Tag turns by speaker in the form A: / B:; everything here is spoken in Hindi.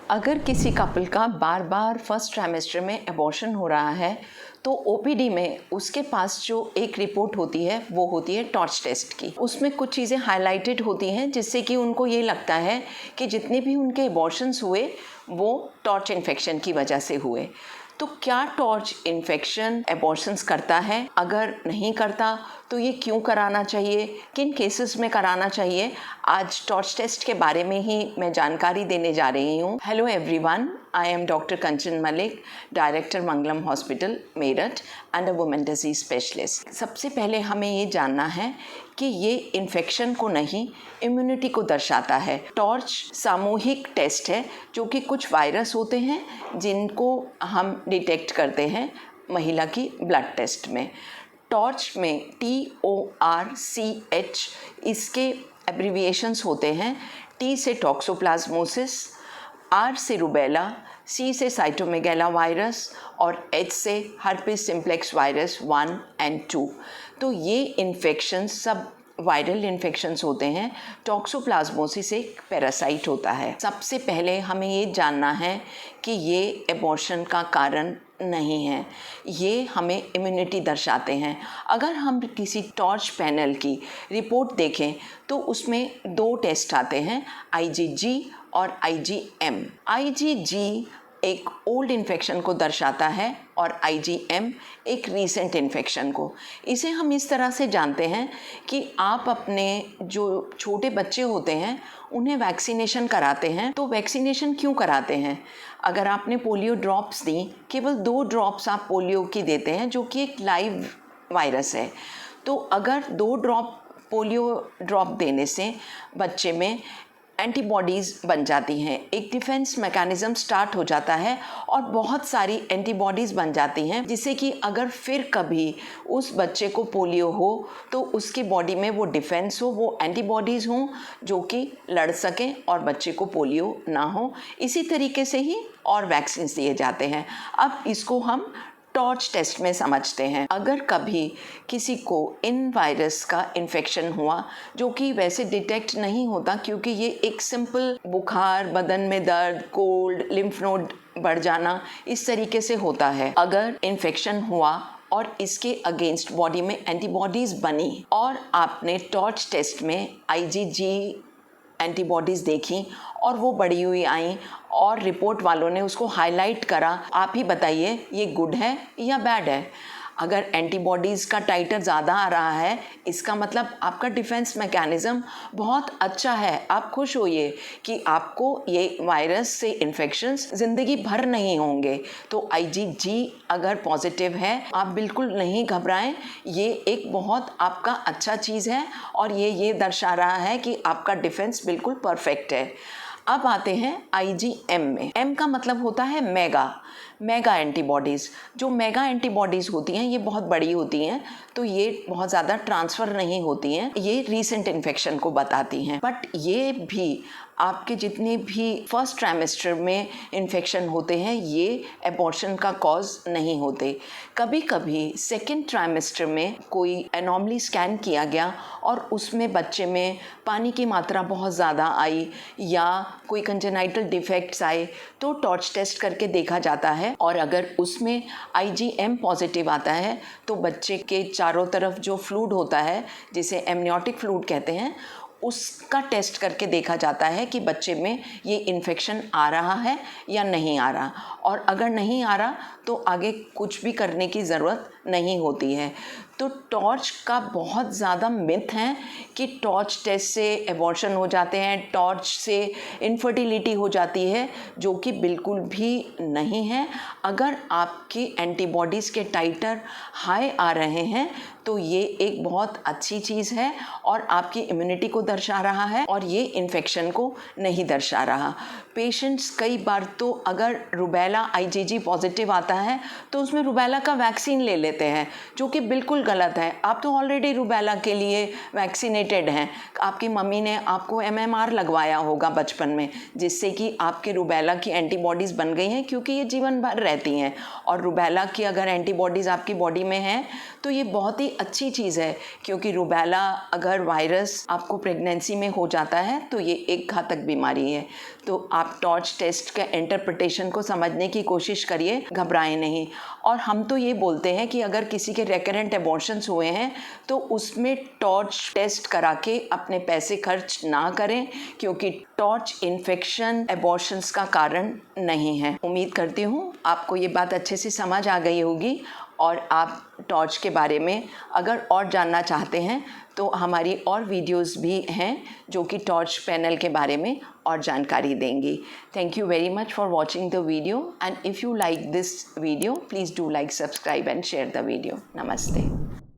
A: अगर किसी कपल का बार बार फर्स्ट ट्राइमेस्टर में एबॉर्शन हो रहा है तो ओपीडी में उसके पास जो एक रिपोर्ट होती है वो होती है टॉर्च टेस्ट की। उसमें कुछ चीज़ें हाईलाइटेड होती हैं जिससे कि उनको ये लगता है कि जितने भी उनके एबॉर्शंस हुए वो टॉर्च इन्फेक्शन की वजह से हुए। तो क्या टॉर्च इन्फेक्शन एबॉर्शंस करता है? अगर नहीं करता तो ये क्यों कराना चाहिए, किन केसेस में कराना चाहिए, आज टॉर्च टेस्ट के बारे में ही मैं जानकारी देने जा रही हूँ। Hello everyone, I am doctor Kanchan Malik, director Mangalam hospital Meerut and a women disease specialist. सबसे पहले हमें ये जानना है कि ये इन्फेक्शन को नहीं, इम्यूनिटी को दर्शाता है। टॉर्च सामूहिक टेस्ट है जो कि कुछ वायरस होते हैं जिनको हम डिटेक्ट करते हैं महिला की ब्लड टेस्ट में। टॉर्च में TORCH इसके एब्रिविएशंस होते हैं। T से टॉक्सोप्लाज्मोसिस, R से रूबेला, C से साइटोमेगाला वायरस और H से हर्पिस सिम्प्लेक्स वायरस 1 और 2। तो ये इन्फेक्शंस सब वायरल इन्फेक्शंस होते हैं। टॉक्सोप्लाज्मोसिस एक पैरासाइट होता है। सबसे पहले हमें ये जानना है कि ये एबॉर्शन का कारण नहीं है, ये हमें इम्यूनिटी दर्शाते हैं। अगर हम किसी टॉर्च पैनल की रिपोर्ट देखें तो उसमें दो टेस्ट आते हैं, IgG और IgM। IgG एक ओल्ड इन्फेक्शन को दर्शाता है और IgM एक रीसेंट इन्फेक्शन को। इसे हम इस तरह से जानते हैं कि आप अपने जो छोटे बच्चे होते हैं उन्हें वैक्सीनेशन कराते हैं। तो वैक्सीनेशन क्यों कराते हैं? अगर आपने पोलियो ड्रॉप्स दी, केवल 2 ड्रॉप्स आप पोलियो की देते हैं जो कि एक लाइव वायरस है। तो अगर 2 ड्रॉप पोलियो ड्रॉप देने से बच्चे में एंटीबॉडीज़ बन जाती हैं, एक डिफेंस मैकेनिज़्म स्टार्ट हो जाता है और बहुत सारी एंटीबॉडीज़ बन जाती हैं जिससे कि अगर फिर कभी उस बच्चे को पोलियो हो तो उसकी बॉडी में वो डिफेंस हो, वो एंटीबॉडीज़ हों जो कि लड़ सकें और बच्चे को पोलियो ना हो। इसी तरीके से ही और वैक्सीन दिए जाते हैं। अब इसको हम टॉर्च टेस्ट में समझते हैं। अगर कभी किसी को इन वायरस का इन्फेक्शन हुआ जो कि वैसे डिटेक्ट नहीं होता क्योंकि ये एक सिंपल बुखार, बदन में दर्द, कोल्ड, लिम्फ नोड बढ़ जाना, इस तरीके से होता है। अगर इन्फेक्शन हुआ और इसके अगेंस्ट बॉडी में एंटीबॉडीज़ बनी और आपने टॉर्च टेस्ट में IgG एंटीबॉडीज़ देखी और वो बढ़ी हुई आई और रिपोर्ट वालों ने उसको हाईलाइट करा, आप ही बताइए ये गुड है या बैड है? अगर एंटीबॉडीज़ का टाइटर ज़्यादा आ रहा है इसका मतलब आपका डिफेंस मैकेनिज़्म बहुत अच्छा है। आप खुश होइए कि आपको ये वायरस से इन्फेक्शंस ज़िंदगी भर नहीं होंगे। तो IgG अगर पॉजिटिव है आप बिल्कुल नहीं घबराएं, ये एक बहुत आपका अच्छा चीज़ है और ये दर्शा रहा है कि आपका डिफेंस बिल्कुल परफेक्ट है। अब आते हैं IgM में। M का मतलब होता है मेगा एंटीबॉडीज़। जो मेगा एंटीबॉडीज़ होती हैं ये बहुत बड़ी होती हैं, तो ये बहुत ज़्यादा ट्रांसफ़र नहीं होती हैं, ये रीसेंट इन्फेक्शन को बताती हैं। बट ये भी आपके जितने भी फर्स्ट ट्राइमेस्टर में इन्फेक्शन होते हैं ये एबॉर्शन का कॉज नहीं होते। कभी कभी सेकेंड ट्राइमेस्टर में कोई एनॉमली स्कैन किया गया और उसमें बच्चे में पानी की मात्रा बहुत ज़्यादा आई या कोई कंजेनाइटल डिफेक्ट्स आए तो टॉर्च टेस्ट करके देखा जाता है और अगर उसमें IgM पॉजिटिव आता है तो बच्चे के चारों तरफ जो फ्लूइड होता है जिसे एमनियोटिक फ्लूइड कहते हैं उसका टेस्ट करके देखा जाता है कि बच्चे में ये इन्फेक्शन आ रहा है या नहीं आ रहा, और अगर नहीं आ रहा तो आगे कुछ भी करने की ज़रूरत नहीं होती है। तो टॉर्च का बहुत ज़्यादा मिथ है कि टॉर्च टेस्ट से एबॉर्शन हो जाते हैं, टॉर्च से इनफर्टिलिटी हो जाती है, जो कि बिल्कुल भी नहीं है। अगर आपकी एंटीबॉडीज़ के टाइटर हाई आ रहे हैं तो ये एक बहुत अच्छी चीज़ है और आपकी इम्यूनिटी को दर्शा रहा है और ये इन्फेक्शन को नहीं दर्शा रहा। पेशेंट्स कई बार तो अगर रूबेला IgG पॉजिटिव आता है तो उसमें रूबेला का वैक्सीन ले लेते देते हैं, जो कि बिल्कुल गलत है। आप तो ऑलरेडी रूबेला के लिए वैक्सीनेटेड हैं। आपकी मम्मी ने आपको MMR लगवाया होगा बचपन में, जिससे कि आपके रूबेला की एंटीबॉडीज़ बन गई हैं, क्योंकि ये जीवन भर रहती हैं। और रूबेला की अगर एंटीबॉडीज़ आपकी बॉडी में हैं तो ये बहुत ही अच्छी चीज़ है, क्योंकि रूबेला अगर वायरस आपको प्रेगनेंसी में हो जाता है तो ये एक घातक बीमारी है। तो आप टॉर्च टेस्ट के इंटरप्रिटेशन को समझने की कोशिश करिए, घबराएं नहीं। और हम तो ये बोलते हैं कि अगर किसी के रेकरेंट एबॉर्शंस हुए हैं तो उसमें टॉर्च टेस्ट करा के अपने पैसे खर्च ना करें, क्योंकि टॉर्च इन्फेक्शन एबॉर्शंस का कारण नहीं है। उम्मीद करती हूँ आपको ये बात अच्छे से समझ आ गई होगी, और आप टॉर्च के बारे में अगर और जानना चाहते हैं तो हमारी और वीडियोस भी हैं जो कि टॉर्च पैनल के बारे में और जानकारी देंगी। Thank you very much for watching the video, and if you like this video please do like, subscribe and share the video. नमस्ते।